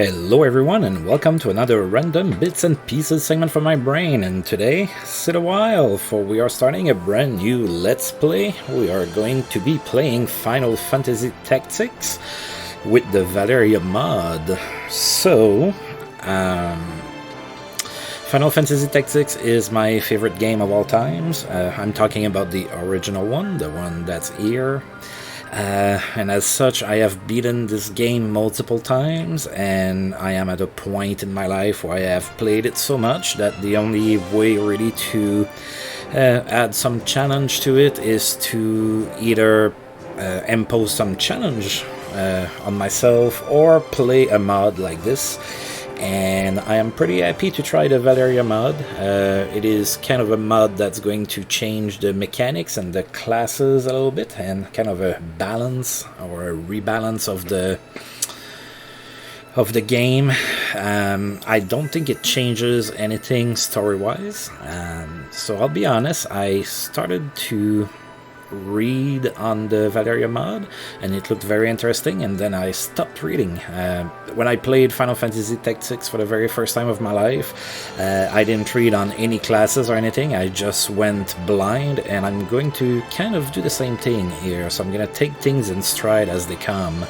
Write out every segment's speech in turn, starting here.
Hello everyone and welcome to another random bits and pieces segment from my brain, and today, sit a while, for we are starting a brand new Let's Play. We are going to be playing Final Fantasy Tactics with the Valeria mod. So, Final Fantasy Tactics is my favorite game of all times. I'm talking about the original one, the one that's here. And as such, I have beaten this game multiple times, and I am at a point in my life where I have played it so much that the only way really to add some challenge to it is to either impose some challenge on myself or play a mod like this. And I am pretty happy to try the Valeria mod. It is kind of a mod that's going to change the mechanics and the classes a little bit, and kind of a balance or a rebalance of the game. I don't think it changes anything story-wise. So I'll be honest, I started to read on the Valeria mod and it looked very interesting, and then I stopped reading. When I played Final Fantasy Tactics for the very first time of my life, I didn't read on any classes or anything. I just went blind, and I'm going to kind of do the same thing here. So I'm gonna take things in stride as they come.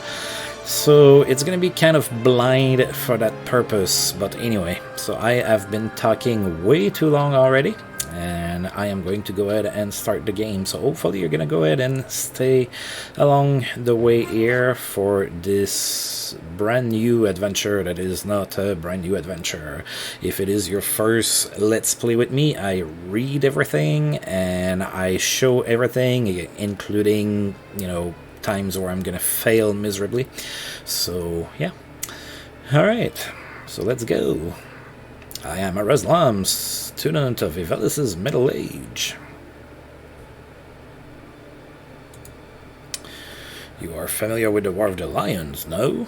So it's gonna be kind of blind for that purpose. But anyway, so I have been talking way too long already, and I am going to go ahead and start the game. So hopefully you're gonna go ahead and stay along the way here for this brand new adventure that is not a brand new adventure. If it is your first Let's Play with me, I read everything and I show everything, including, you know, times where I'm gonna fail miserably. So yeah, alright, so let's go. I am a Reslam, student of Ivelis's middle age. You are familiar with the War of the Lions, no?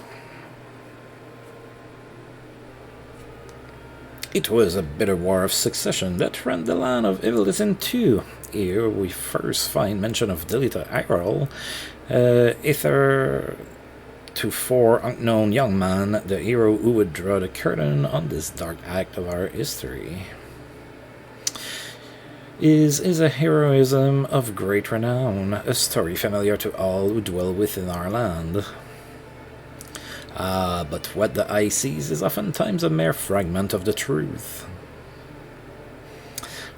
It was a bitter war of succession that rent the land of Ivelis in two. Here we first find mention of Delita Iral, to four unknown young man, the hero who would draw the curtain on this dark act of our history. Is a heroism of great renown, a story familiar to all who dwell within our land. But what the eye sees is oftentimes a mere fragment of the truth.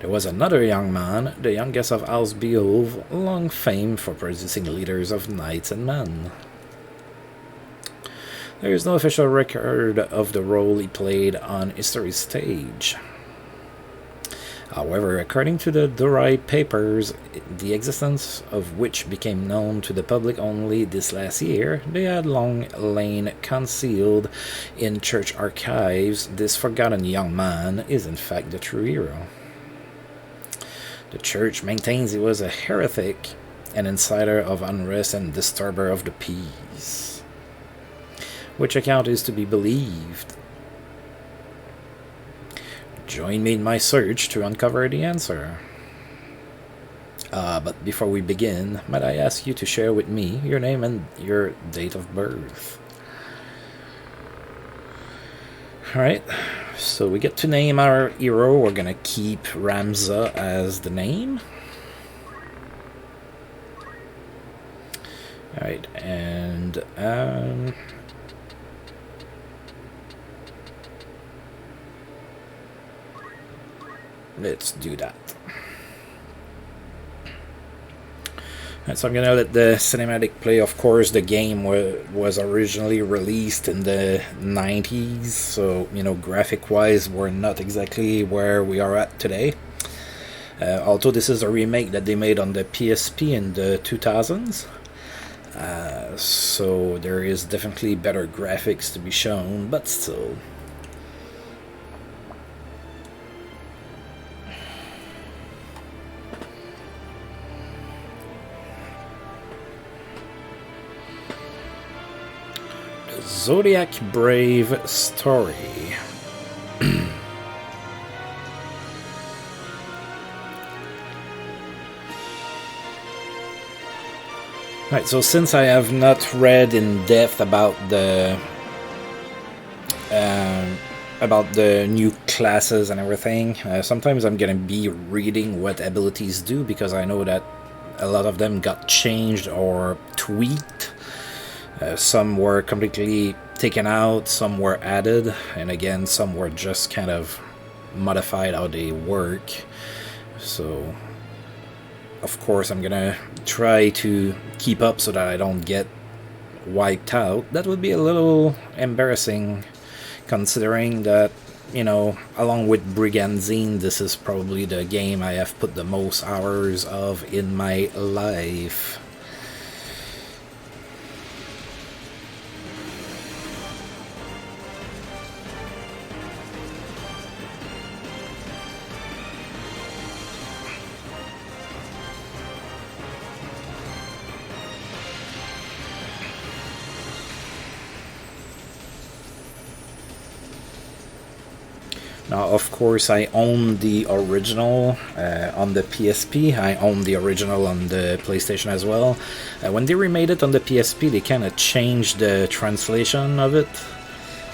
There was another young man, the youngest of House Beowulf, long famed for producing leaders of knights and men. There is no official record of the role he played on history's stage. However, according to the Durai papers, the existence of which became known to the public only this last year, they had long lain concealed in church archives. This forgotten young man is in fact the true hero. The church maintains he was a heretic, an inciter of unrest and disturber of the peace. Which account is to be believed? Join me in my search to uncover the answer. But before we begin, might I ask you to share with me your name and your date of birth? Alright, so we get to name our hero. We're gonna keep Ramza as the name. Alright, and let's do that. Right, so I'm gonna let the cinematic play. Of course, the game was originally released in the 90s, so, you know, graphic-wise, we're not exactly where we are at today. Although this is a remake that they made on the PSP in the 2000s. So there is definitely better graphics to be shown, but still. Zodiac Brave story. Right, so since I have not read in depth about the about the new classes and everything. Sometimes I'm gonna be reading what abilities do because I know that a lot of them got changed or tweaked. Some were completely taken out, some were added, and again, some were just kind of modified how they work. So, of course, I'm gonna try to keep up so that I don't get wiped out. That would be a little embarrassing, considering that, you know, along with Brigandine, this is probably the game I have put the most hours of in my life. Now, of course, I own the original on the PSP. I own the original on the PlayStation as well. When they remade it on the PSP, they kind of changed the translation of it,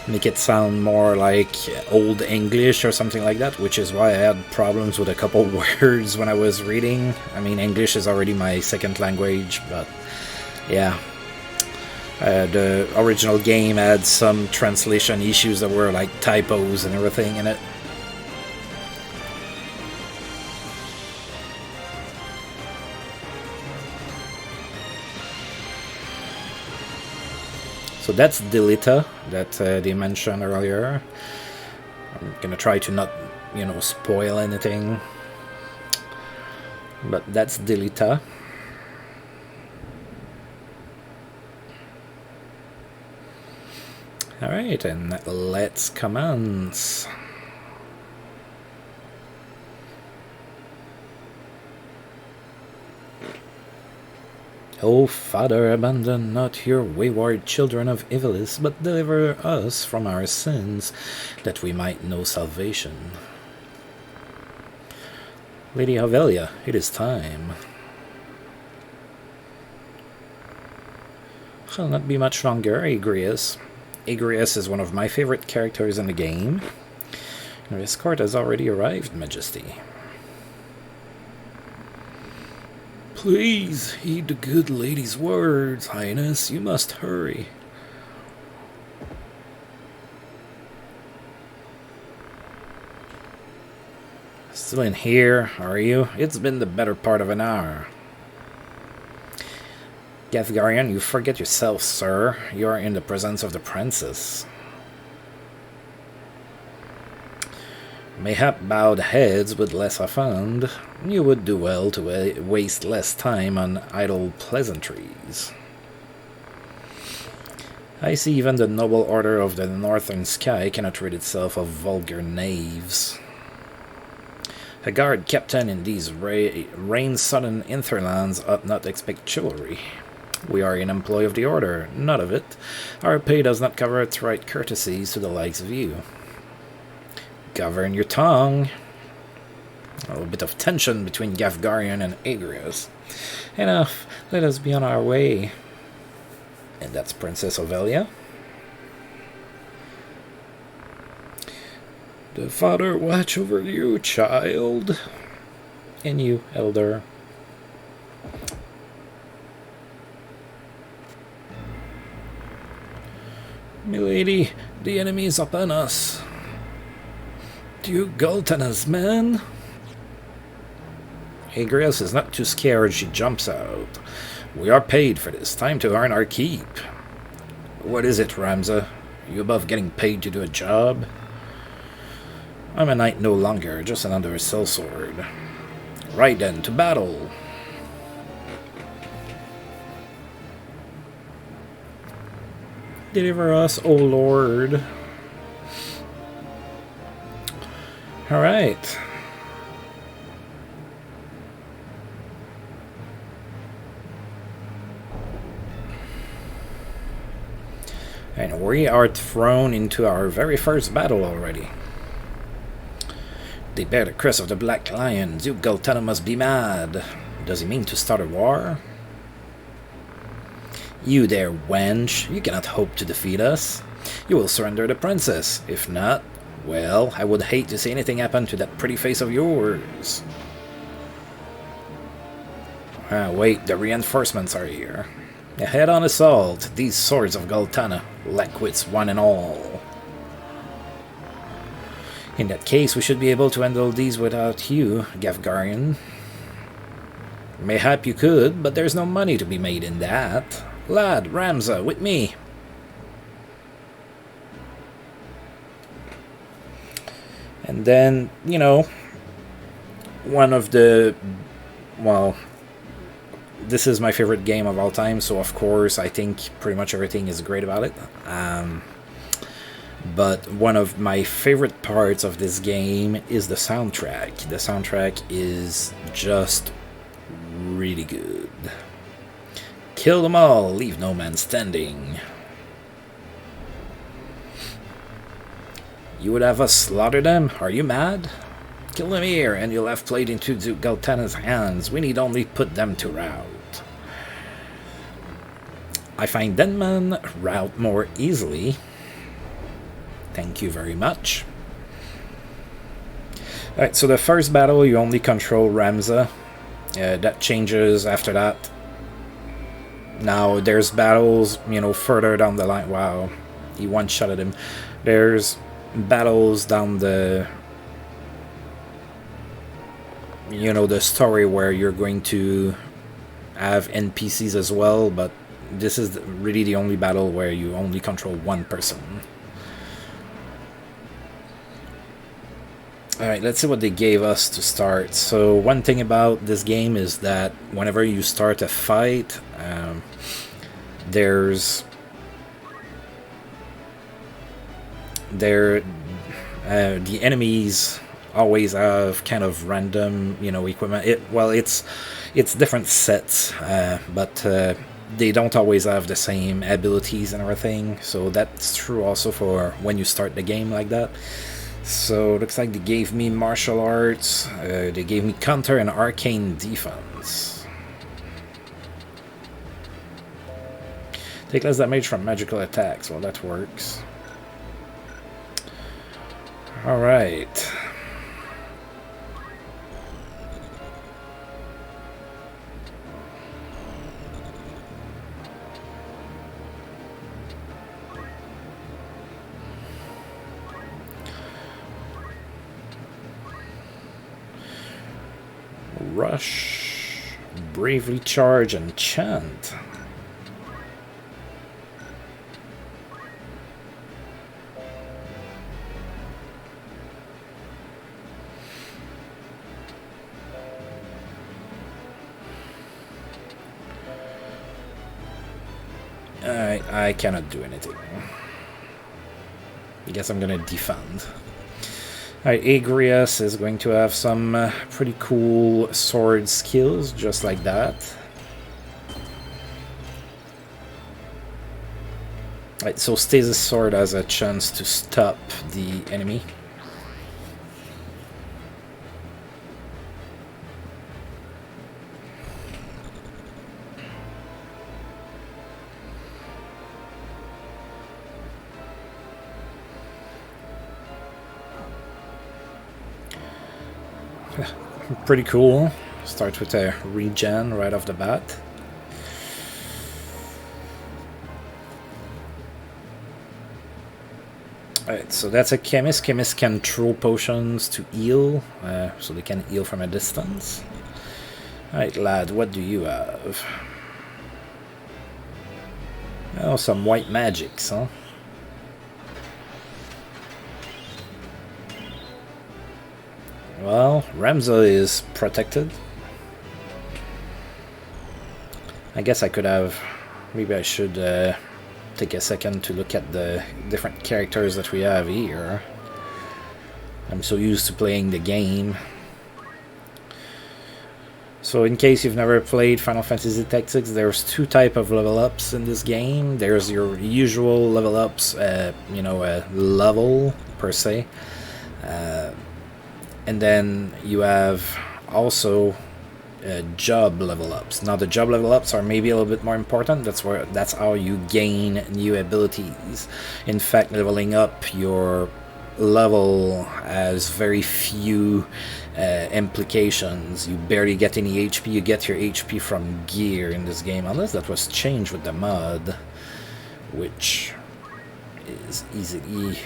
make it sound more like Old English or something like that, which is why I had problems with a couple words when I was reading. I mean, English is already my second language, but yeah. The original game had some translation issues that were like typos and everything in it. So that's Delita that they mentioned earlier. I'm gonna try to not, you know, spoil anything. But that's Delita. Alright, and let's commence. O Father, abandon not your wayward children of Evilis, but deliver us from our sins, that we might know salvation. Lady Valeria, it is time. Shall not be much longer, Agrias. Agrias is one of my favorite characters in the game. Your escort has already arrived, Majesty. Please heed the good lady's words, Highness. You must hurry. Still in here, are you? It's been the better part of an hour. Gavgarian, you forget yourself, sir. You are in the presence of the princess. Mayhap bowed heads would less offend. You would do well to waste less time on idle pleasantries. I see even the noble order of the northern sky cannot rid itself of vulgar knaves. A guard captain in these rain-sodden hinterlands ought not expect chivalry. We are in employ of the order, not of it. Our pay does not cover its right courtesies to the likes of you. Govern your tongue. A little bit of tension between Gavgarian and Agrias. Enough, let us be on our way. And that's Princess Ovelia. The Father watch over you, child. And you, elder. Milady, the enemy is upon us. Duke Gultana's men? Agrias is not too scared, she jumps out. We are paid for this, time to earn our keep. What is it, Ramza? You above getting paid to do a job? I'm a knight no longer, just another sellsword. Right then, to battle! Deliver us, O Lord. Alright. And we are thrown into our very first battle already. They bear the crest of the Black Lion. Duke Gultana must be mad. Does he mean to start a war? You there, wench. You cannot hope to defeat us. you will surrender the princess. If not, well, I would hate to see anything happen to that pretty face of yours. Wait, the reinforcements are here. A head-on assault, these swords of Galtana, lack wits one and all. In that case, we should be able to handle these without you, Gavgarian. Mayhap you could, but there's no money to be made in that. Lad, Ramza, with me. And then, you know, one of the, well, this is my favorite game of all time, so of course I think pretty much everything is great about it. But one of my favorite parts of this game is the soundtrack. The soundtrack is just really good. Kill them all, leave no man standing. You would have us slaughter them? Are you mad? Kill them here, and you'll have played into Galtana's hands. We need only put them to rout. I find Denman rout more easily. Thank you very much. Alright, so the first battle, you only control Ramza. That changes after that. Now, there's battles, you know, further down the line. Wow, he one-shotted him. There's battles down the, you know, the story where you're going to have NPCs as well, but this is really the only battle where you only control one person. Alright, let's see what they gave us to start. So one thing about this game is that whenever you start a fight, the enemies always have kind of random, you know, equipment. It's different sets, but they don't always have the same abilities and everything. So that's true also for when you start the game like that. So looks like they gave me martial arts. They gave me counter and arcane defense. Take less damage from magical attacks. Well, that works. Alright. Rush, bravely charge, and chant. I cannot do anything. I guess I'm gonna defend. Alright, Agrias is going to have some pretty cool sword skills, just like that. Alright, so Stasis Sword has a chance to stop the enemy. Pretty cool. Start with a regen right off the bat. Alright, so that's a chemist. Chemists can throw potions to heal, so they can heal from a distance. Alright, lad, what do you have? Oh, some white magics, huh? Well, Ramza is protected. I guess I could have... Maybe I should take a second to look at the different characters that we have here. I'm so used to playing the game. So in case you've never played Final Fantasy Tactics, there's two types of level ups in this game. There's your usual level ups, you know, a level per se. And then you have also job level ups. Now the job level ups are maybe a little bit more important. That's how you gain new abilities. In fact, leveling up your level has very few implications. You barely get any HP. You get your HP from gear in this game, unless that was changed with the mod, which is easily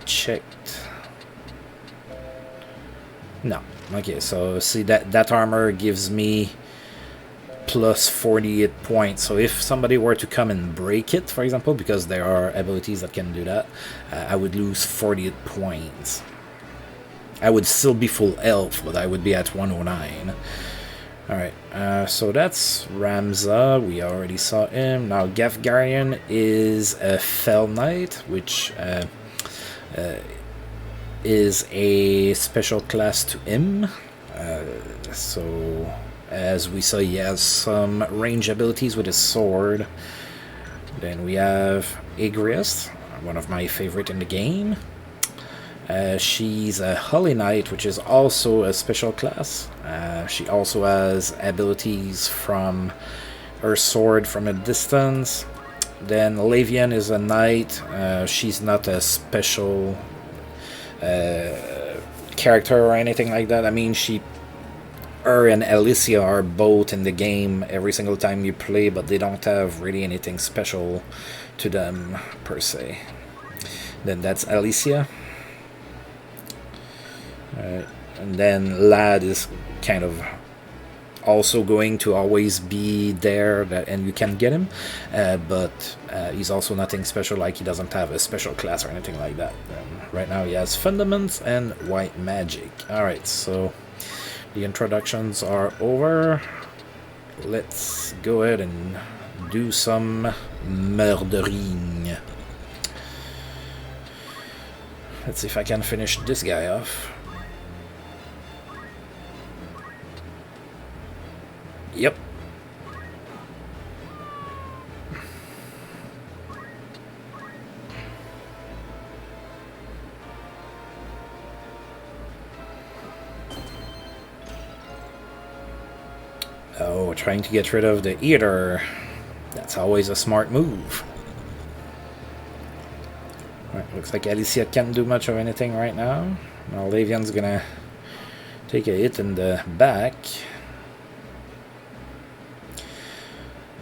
checked. No. Okay, so see that armor gives me plus 48 points. So if somebody were to come and break it, for example, because there are abilities that can do that, I would lose 48 points. I would still be full health, but I would be at 109. Alright, so that's Ramza. We already saw him. Now Gafgarian is a Fell Knight, which is a special class to him. So as we saw, he has some range abilities with his sword. Then we have Igrias, one of my favorite in the game. She's a Holy Knight, which is also a special class. She also has abilities from her sword from a distance. Then Lavian is a knight. She's not a special character or anything like that. I mean, her and Alicia are both in the game every single time you play, but they don't have really anything special to them per se. Then that's Alicia. And then Lad is kind of also going to always be there, and you can get him, but he's also nothing special, like he doesn't have a special class or anything like that. Right now he has Fundaments and White Magic. Alright, so the introductions are over. Let's go ahead and do some murdering. Let's see if I can finish this guy off. Yep. Oh, trying to get rid of the Eater. That's always a smart move. Right, looks like Alicia can't do much of anything right now. Now Lavian's gonna take a hit in the back.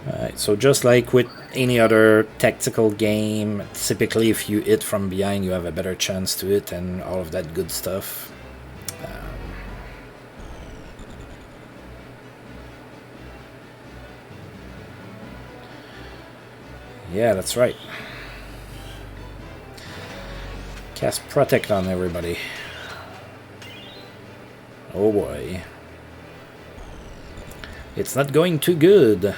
Alright, so just like with any other tactical game, typically if you hit from behind, you have a better chance to hit and all of that good stuff. Yeah, that's right. Cast Protect on everybody. Oh boy. It's not going too good.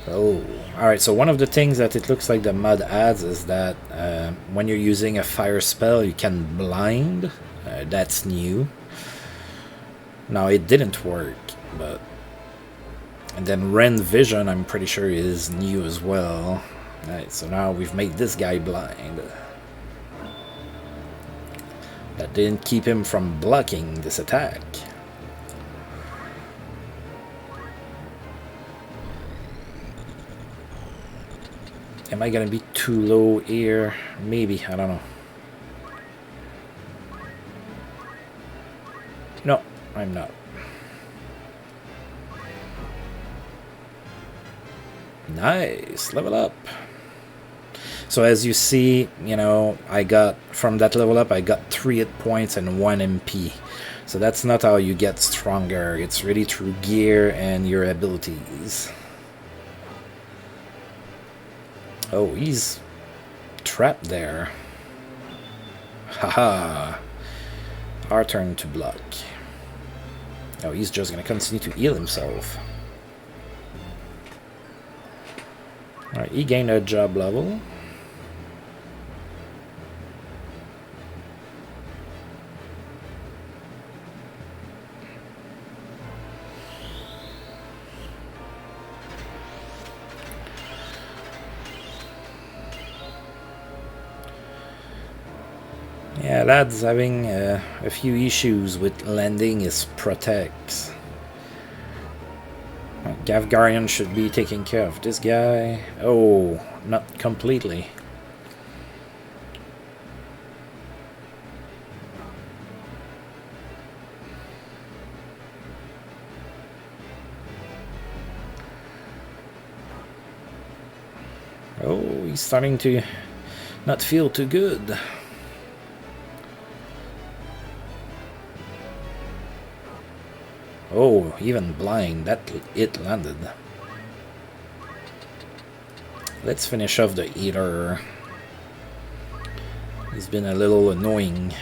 Oh, alright, so one of the things that it looks like the mod adds is that when you're using a fire spell, you can blind. That's new. Now, it didn't work, but... And then Rend Vision, I'm pretty sure, is new as well. Alright, so now we've made this guy blind. That didn't keep him from blocking this attack. Am I gonna be too low here? Maybe, I don't know. No, I'm not. Nice, level up. So as you see, you know, I got, from that level up, I got 3 hit points and 1 MP. So that's not how you get stronger. It's really through gear and your abilities. Oh, he's trapped there. Haha. Our turn to block. Oh, he's just gonna continue to heal himself. Alright, he gained a job level. Yeah, lad's having a few issues with landing his protects. Gavgarian should be taking care of this guy. Oh, not completely. Oh, he's starting to not feel too good. Oh, even blind, it landed. Let's finish off the eater. He's been a little annoying.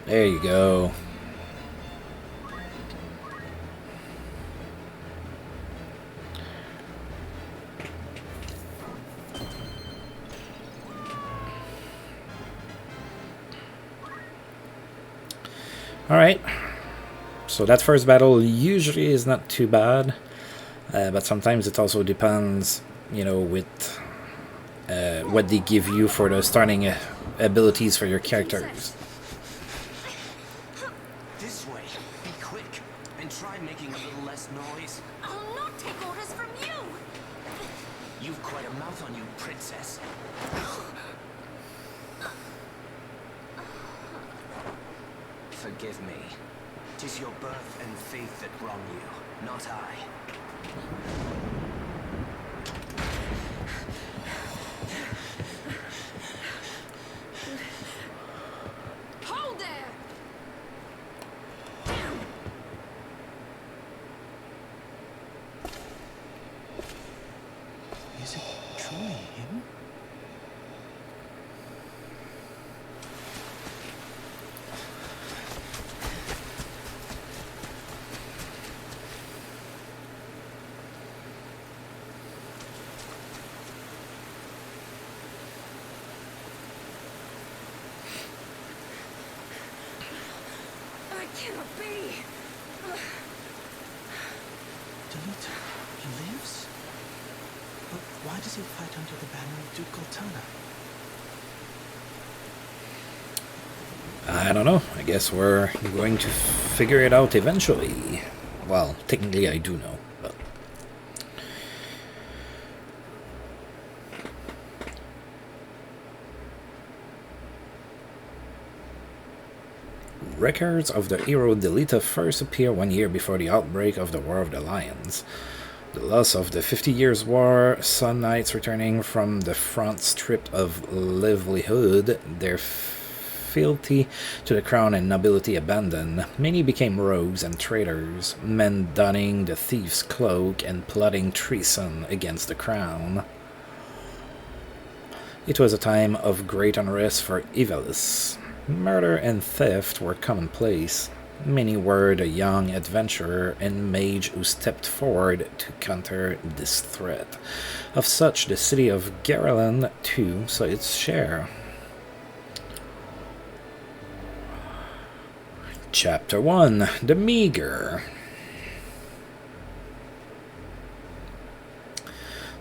There you go. Alright, so that first battle usually is not too bad, but sometimes it also depends, you know, with what they give you for the starting abilities for your characters. This way, be quick, and try making a little less noise. I'll not take orders from you! You've quite a mouth on you, princess. Forgive me. 'Tis your birth and faith that wrong you, not I. Hold there! Is it truly him? Cannot be. Delita, he lives? But why does he fight under the banner of Duke Goltana? I don't know. I guess we're going to figure it out eventually. Well, technically I do know, but... Records of the hero Delita first appear 1 year before the outbreak of the War of the Lions. The loss of the 50 Years' War, Sun Knights returning from the front stripped of livelihood, their fealty to the crown and nobility abandoned. Many became rogues and traitors, men donning the thief's cloak and plotting treason against the crown. It was a time of great unrest for Ivalis. Murder and theft were commonplace. Many were the young adventurer and mage who stepped forward to counter this threat. Of such, the city of Garland, too, saw its share. Chapter 1. The Meager.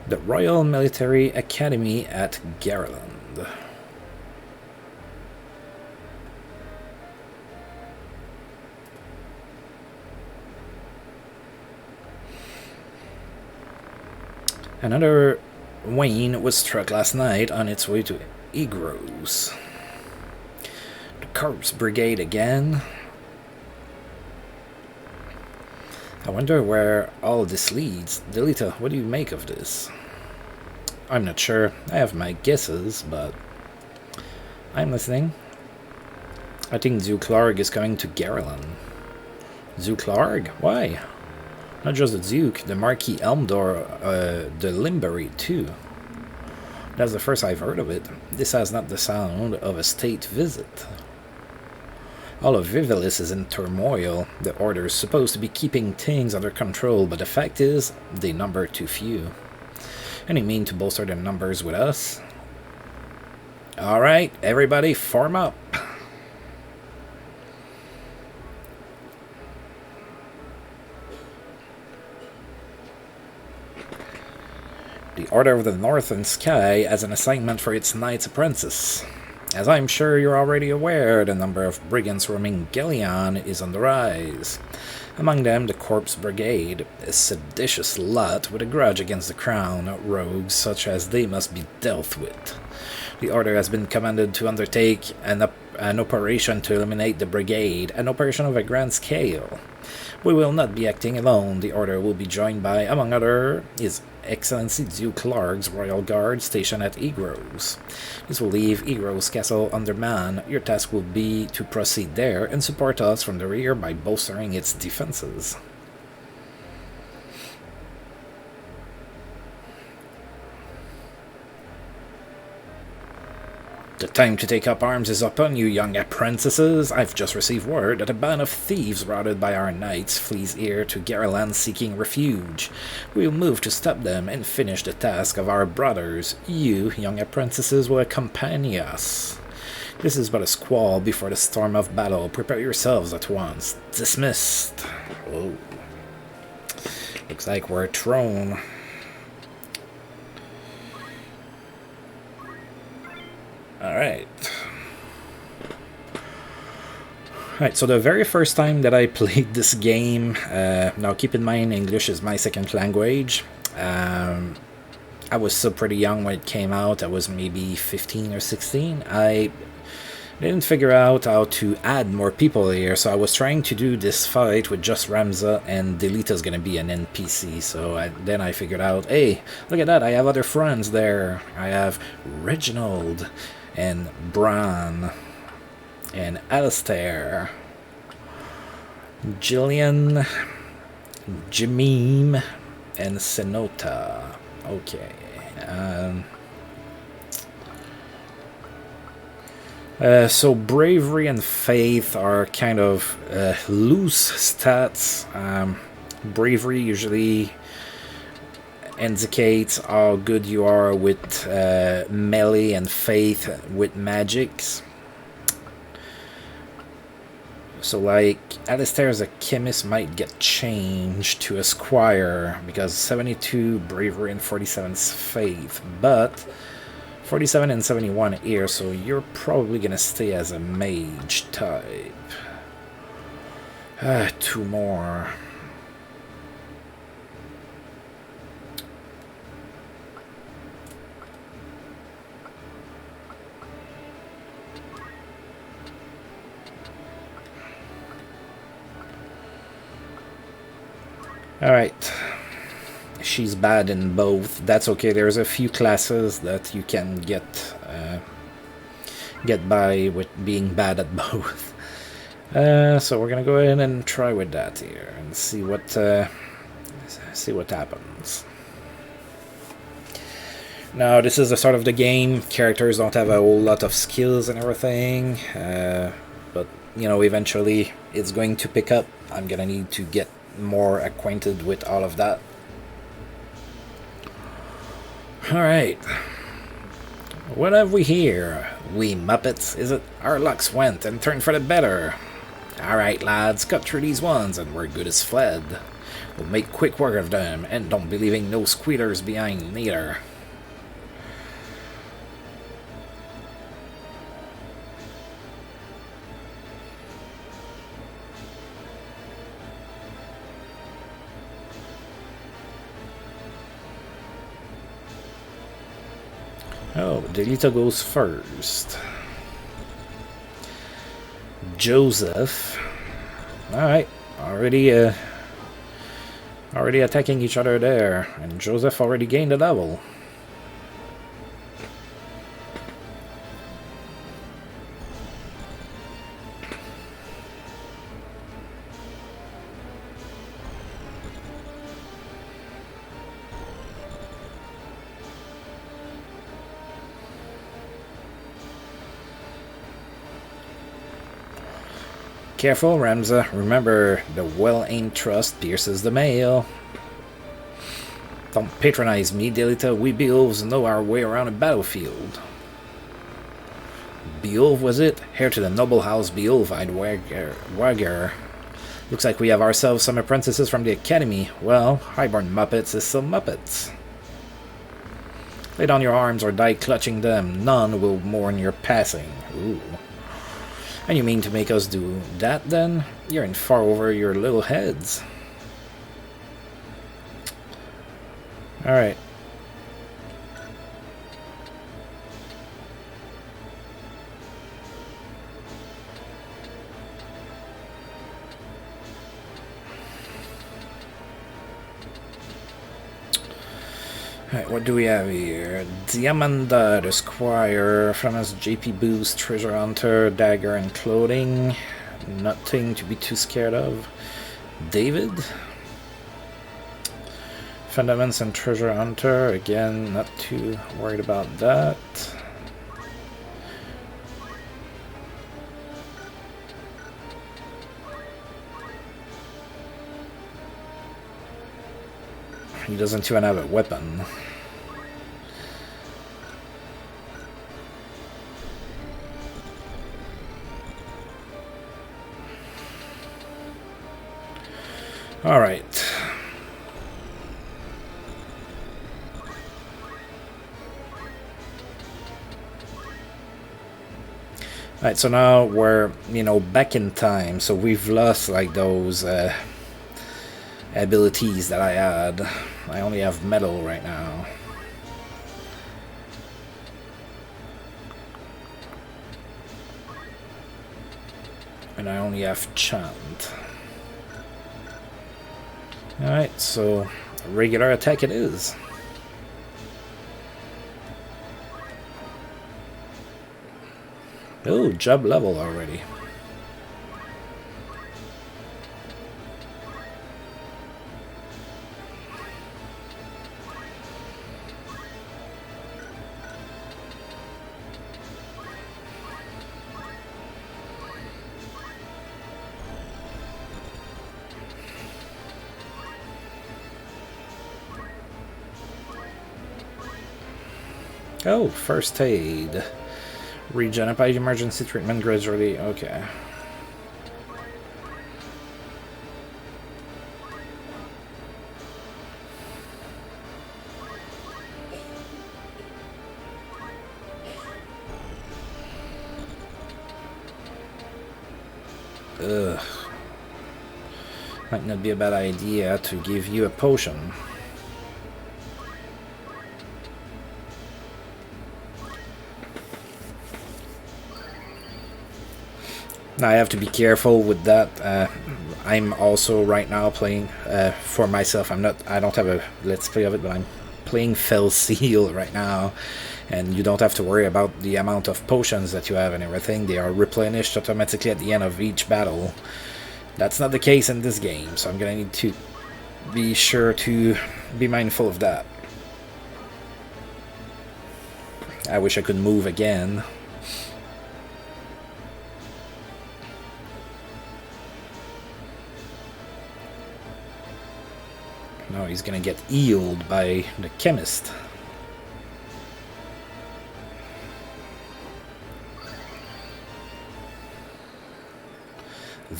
The Royal Military Academy at Garland. Another Wayne was struck last night on its way to Egros. The Corpse Brigade again. I wonder where all this leads. Delita, what do you make of this? I'm not sure. I have my guesses, but I'm listening. I think Zuklarg is coming to Garland. Zuklarg? Why? Not just the Duke, the Marquis Elmdor, the Limbury too. That's the first I've heard of it. This has not the sound of a state visit. All of Vivalis is in turmoil. The Order's supposed to be keeping things under control, but the fact is, they number too few. Any mean to bolster their numbers with us? Alright, everybody form up. The Order of the Northern Sky has an assignment for its Knight's Apprentice. As I'm sure you're already aware, the number of brigands roaming Gillian is on the rise. Among them, the Corpse Brigade, a seditious lot with a grudge against the Crown, rogues such as they must be dealt with. The Order has been commanded to undertake an operation to eliminate the Brigade, an operation of a grand scale. We will not be acting alone. The Order will be joined by, among other, His Excellency Duke Larg's Royal Guard stationed at Egros. This will leave Egros Castle under man. Your task will be to proceed there and support us from the rear by bolstering its defenses. The time to take up arms is upon you, young apprentices. I've just received word that a band of thieves routed by our knights flees here to Garaland seeking refuge. We'll move to stop them and finish the task of our brothers. You, young apprentices, will accompany us. This is but a squall before the storm of battle. Prepare yourselves at once. Dismissed. Oh. Looks like we're thrown. Alright. Alright, so the very first time that I played this game, now keep in mind English is my second language. I was still pretty young when it came out. I was maybe 15 or 16. I didn't figure out how to add more people here, so I was trying to do this fight with just Ramza, and Delita's gonna be an NPC, so then I figured out, hey, look at that, I have other friends there. I have Reginald, and Bran, and Alistair, Jillian, Jameem, and Senota. Okay. So bravery and faith are kind of loose stats. Bravery usually indicates how good you are with melee, and faith with magics. So like Alistair as a chemist might get changed to a squire because 72 bravery and 47 faith, but 47 and 71 here, so you're probably gonna stay as a mage type. Two more. Alright. She's bad in both. That's okay. There's a few classes that you can get by with being bad at both. So we're gonna go ahead and try with that here and see what happens. Now this is the start of the game. Characters don't have a whole lot of skills and everything, but you know, eventually it's going to pick up. I'm gonna need to get more acquainted with all of that. Alright. What have we here? We Muppets, is it? Our lucks went and turned for the better. Alright lads, cut through these ones and we're good as fled. We'll make quick work of them, and don't be leaving no squealers behind neither. Oh, Delita goes first. Joseph. Alright, already attacking each other there, and Joseph already gained a level. Careful, Ramza. Remember, the well-aimed thrust pierces the mail. Don't patronize me, Delita. We Beowulfs know our way around a battlefield. Beowulf, was it? Heir to the noble house Beowulfide Wagger. Looks like we have ourselves some apprentices from the academy. Well, highborn Muppets is still Muppets. Lay down your arms or die clutching them. None will mourn your passing. Ooh. And you mean to make us do that then? You're in far over your little heads. Alright. Alright, what do we have here? Diamanda, the Squire, from us JP Boost, Treasure Hunter, Dagger and Clothing. Nothing to be too scared of. David. Fundaments and Treasure Hunter, again, not too worried about that. He doesn't even have a weapon. All right. Alright, so now we're, back in time. So we've lost, like, those abilities that I had. I only have metal right now. And I only have chant. Alright, so regular attack it is. Oh, job level already. Oh, first aid. Regen, apply emergency treatment gradually. Okay. Ugh. Might not be a bad idea to give you a potion. Now I have to be careful with that. I'm also right now playing for myself. I don't have a let's play of it, but I'm playing Fell Seal right now, and you don't have to worry about the amount of potions that you have and everything. They are replenished automatically at the end of each battle. That's not the case in this game, so I'm gonna need to be sure to be mindful of that. I wish I could move again. No, he's gonna get healed by the chemist.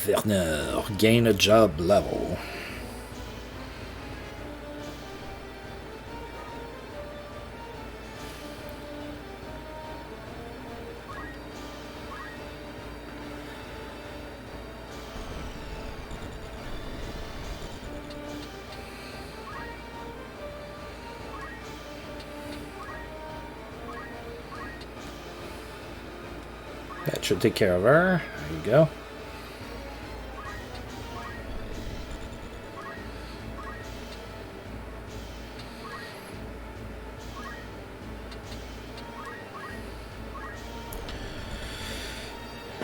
Werner, gain a job level. That should take care of her. There you go.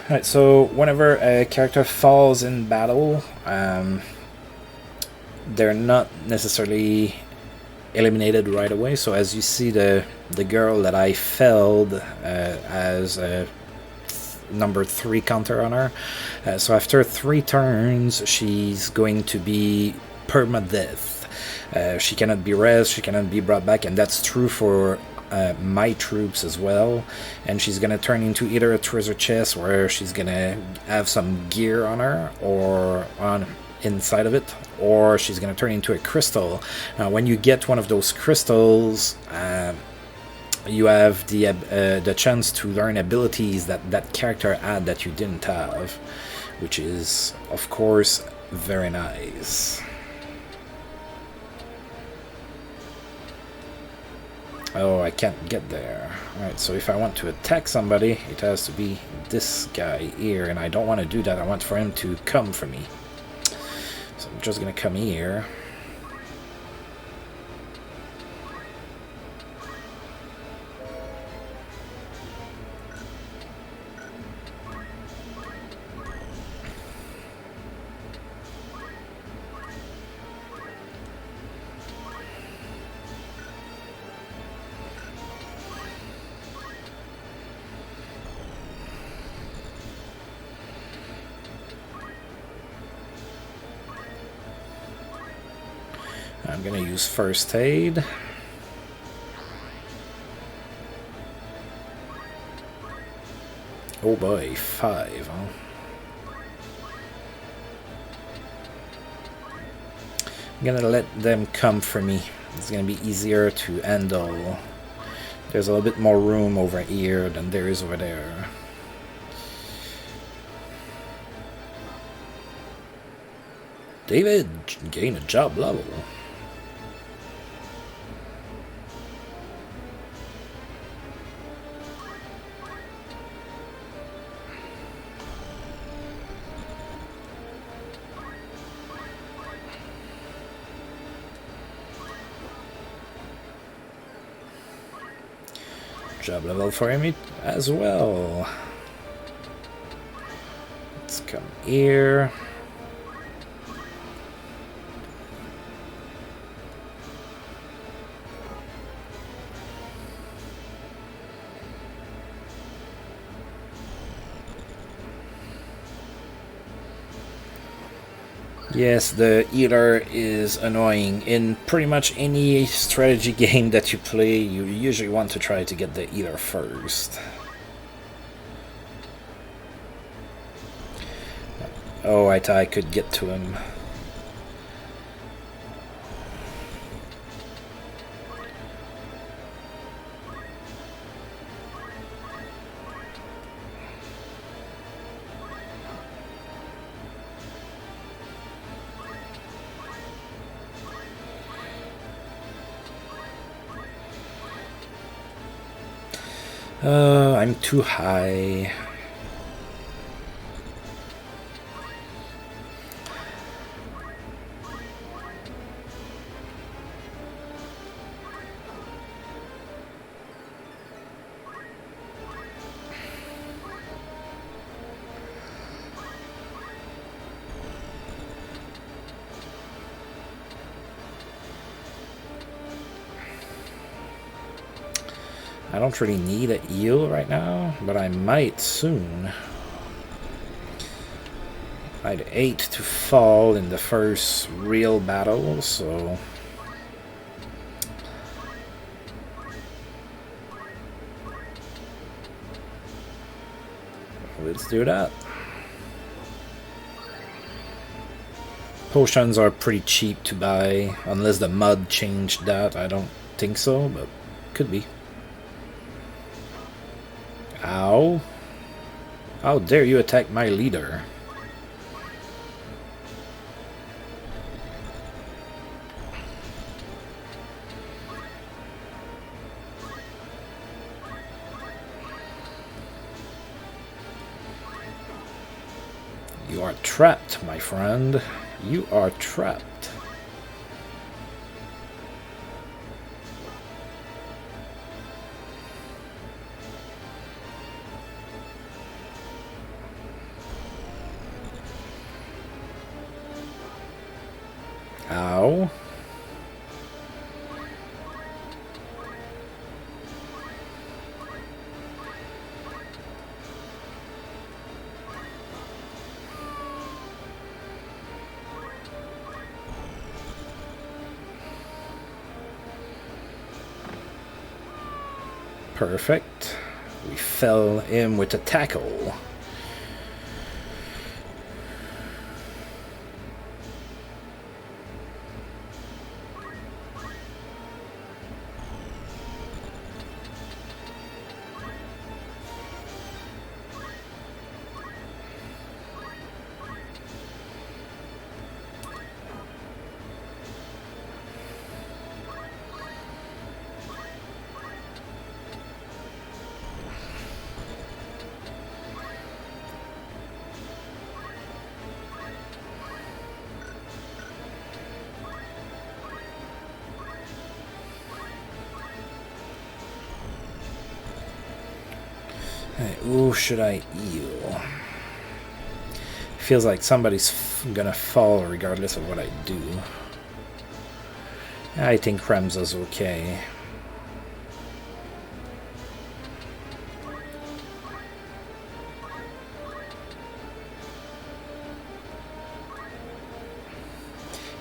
Alright, so whenever a character falls in battle, they're not necessarily eliminated right away. So as you see, the girl that I felled as a number 3 counter on her. So after 3 turns, she's going to be permadeath. She cannot be res, she cannot be brought back, and that's true for my troops as well. And she's gonna turn into either a treasure chest where she's gonna have some gear on her or on inside of it, or she's gonna turn into a crystal. Now when you get one of those crystals, you have the chance to learn abilities that character had that you didn't have, which is, of course, very nice. Oh, I can't get there. Alright, so if I want to attack somebody, it has to be this guy here, and I don't want to do that. I want for him to come for me. So I'm just gonna come here. I'm gonna use first aid. Oh boy, 5, huh? I'm gonna let them come for me. It's gonna be easier to handle. There's a little bit more room over here than there is over there. David gained a job level. Job level for him as well. Let's come here. Yes, the healer is annoying. In pretty much any strategy game that you play, you usually want to try to get the healer first. Oh, I thought I could get to him. I'm too high. I don't really need a heal right now, but I might soon. I'd hate to fall in the first real battle, so... let's do that. Potions are pretty cheap to buy, unless the mud changed that. I don't think so, but could be. Ow. How dare you attack my leader? You are trapped, my friend. You are trapped. Ow. Perfect. We fell in with a tackle. Who should I heal? Feels like somebody's gonna fall regardless of what I do. I think Ramza's okay.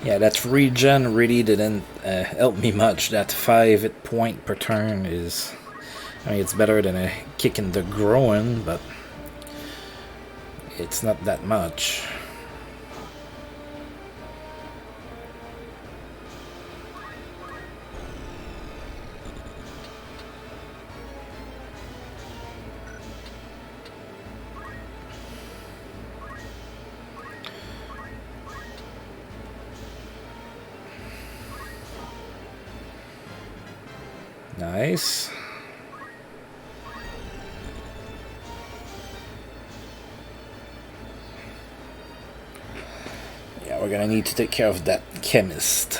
Yeah, that regen really didn't help me much. That 5 hit point per turn is... I mean, it's better than a kick in the groin, but it's not that much. Nice. Yeah, we're gonna need to take care of that chemist.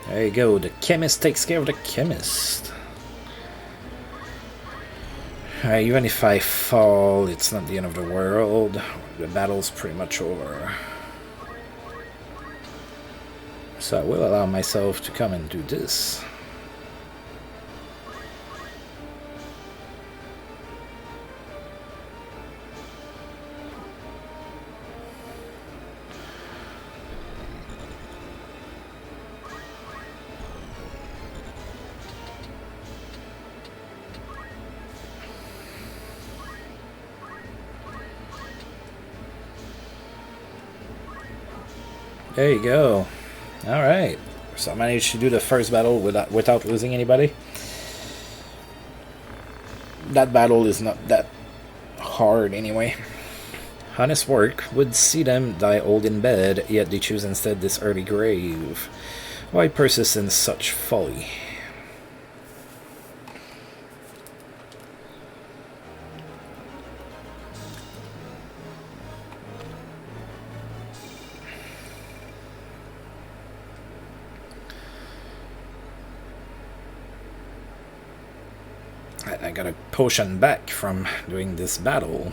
There you go, the chemist takes care of the chemist. Even if I fall, it's not the end of the world. The battle's pretty much over. So I will allow myself to come and do this. There you go. Alright. So I managed to do the first battle without losing anybody. That battle is not that hard anyway. Honest work would see them die old in bed, yet they choose instead this early grave. Why persist in such folly? I got a potion back from doing this battle.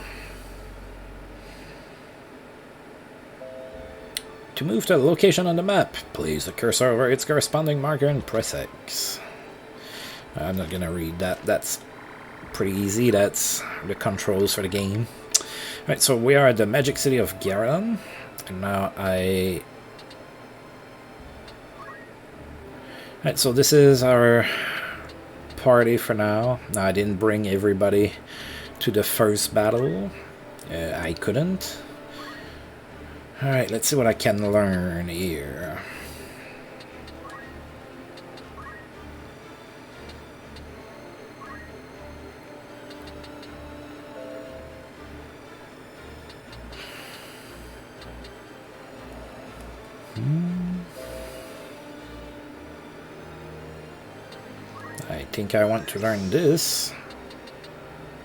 To move to the location on the map, place the cursor over its corresponding marker and press X. I'm not gonna read that. That's pretty easy. That's the controls for the game. Right, so we are at the magic city of Garon. And now Right, so this is our party for now. Now, I didn't bring everybody to the first battle. I couldn't. Alright, let's see what I can learn here. I think I want to learn this.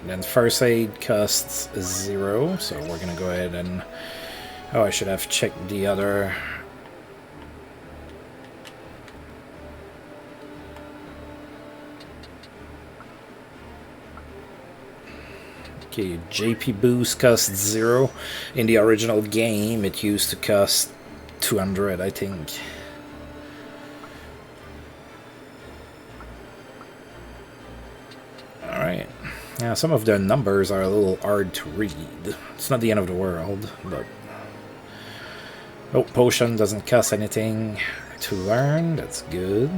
Then first aid costs 0, so we're gonna go ahead and... Oh, I should have checked the other... Okay, JP boost costs 0. In the original game, it used to cost 200, I think. Alright. Yeah, some of the numbers are a little hard to read. It's not the end of the world, but... Oh, potion doesn't cost anything to learn. That's good.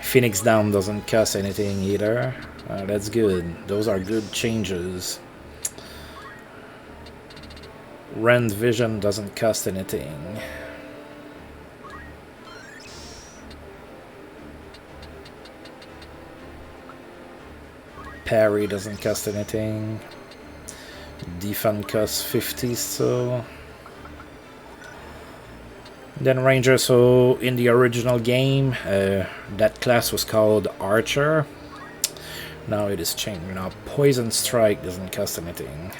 Phoenix Down doesn't cost anything either. That's good. Those are good changes. Rend Vision doesn't cost anything. Parry doesn't cost anything. Defense costs 50, so... Then Ranger, so in the original game, that class was called Archer. Now it is changed. Now Poison Strike doesn't cost anything.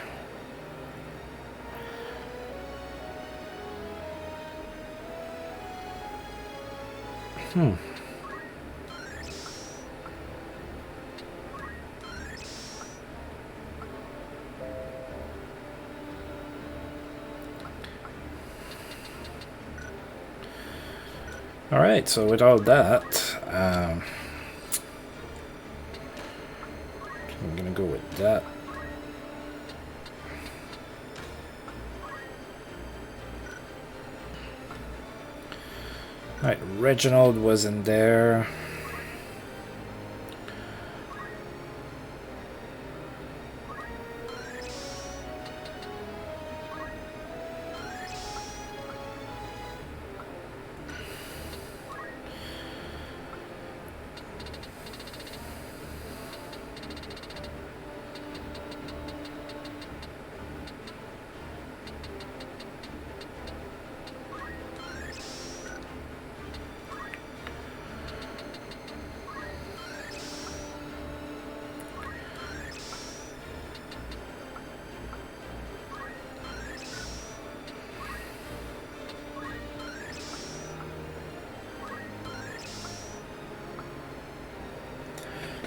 Alright, so with all that, I'm gonna go with that. Alright, Reginald was in there.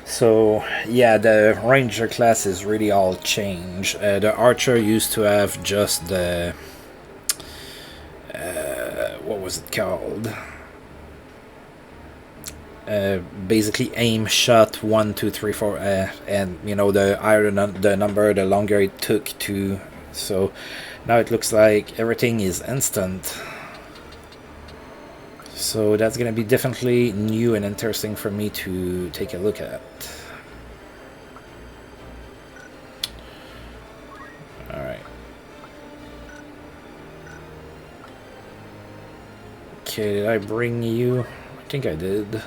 So, yeah, the Ranger class is really all changed. The Archer used to have just the... what was it called? Basically aim shot 1, 2, 3, 4, and you know, the higher the number, the longer it took to... So, now it looks like everything is instant. So that's going to be definitely new and interesting for me to take a look at. Alright. Okay, did I bring you? I think I did.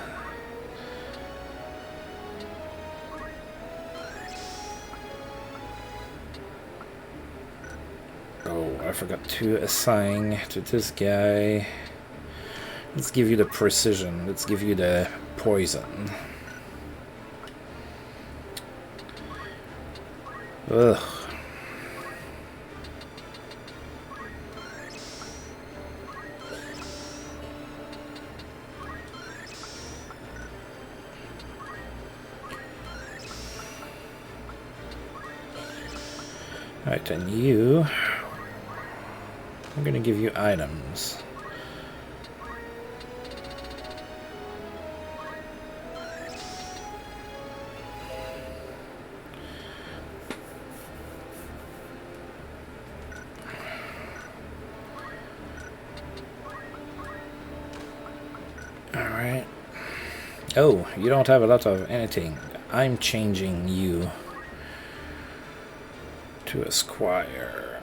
Oh, I forgot to assign to this guy. Let's give you the precision. Let's give you the poison. Ugh. Alright, and you... I'm gonna give you items. Alright. Oh, you don't have a lot of anything. I'm changing you to a squire.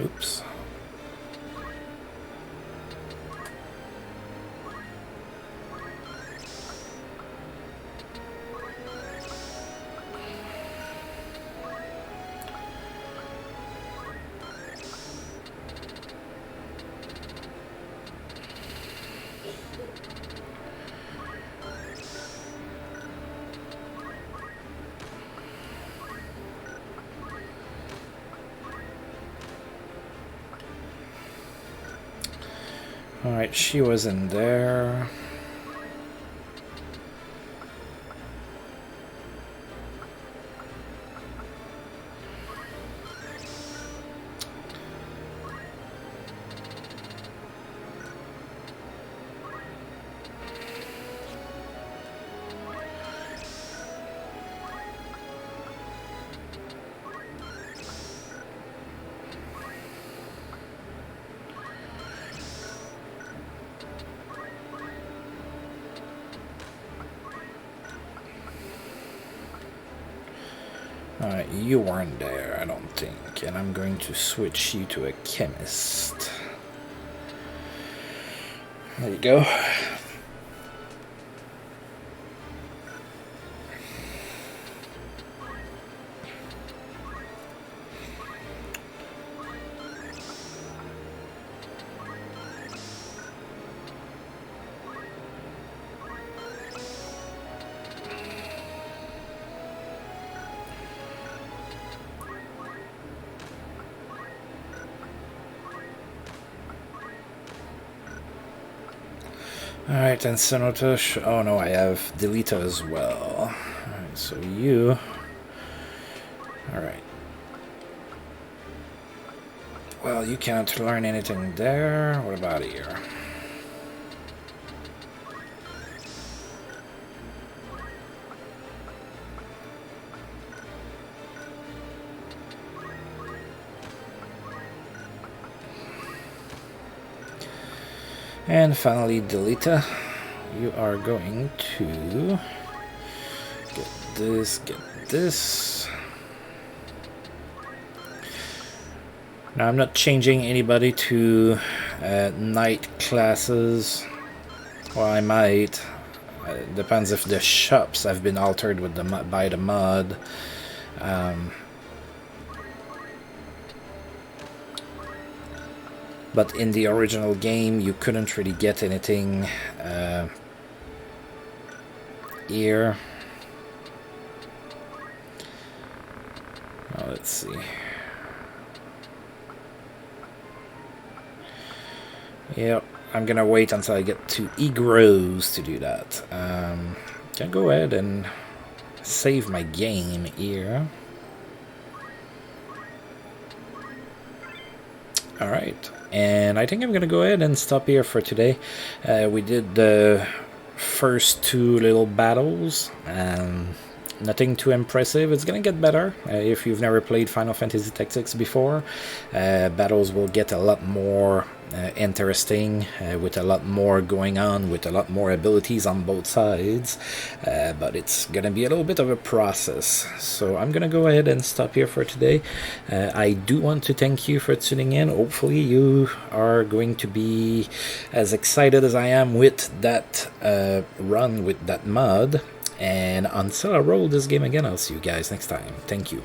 Oops. Alright, she was in there. Alright, you weren't there, I don't think. And I'm going to switch you to a chemist. There you go. Alright, and Sonotosh. Oh no, I have Delita as well. Alright, so you. Alright. Well, you can't learn anything there. What about here? And finally, Delita, you are going to get this. Now, I'm not changing anybody to night classes. Well, I might. It depends if the shops have been altered with by the mod. But in the original game, you couldn't really get anything here. Oh, let's see. Yep, I'm gonna wait until I get to Egros to do that. Can go ahead and save my game here. Alright, and I think I'm gonna go ahead and stop here for today. We did the first two little battles. Nothing too impressive. It's gonna get better. If you've never played Final Fantasy Tactics before, battles will get a lot more interesting, with a lot more going on, with a lot more abilities on both sides, but it's gonna be a little bit of a process. So I'm gonna go ahead and stop here for today. I do want to thank you for tuning in. Hopefully you are going to be as excited as I am with that run with that mod. And until I roll this game again, I'll see you guys next time. Thank you.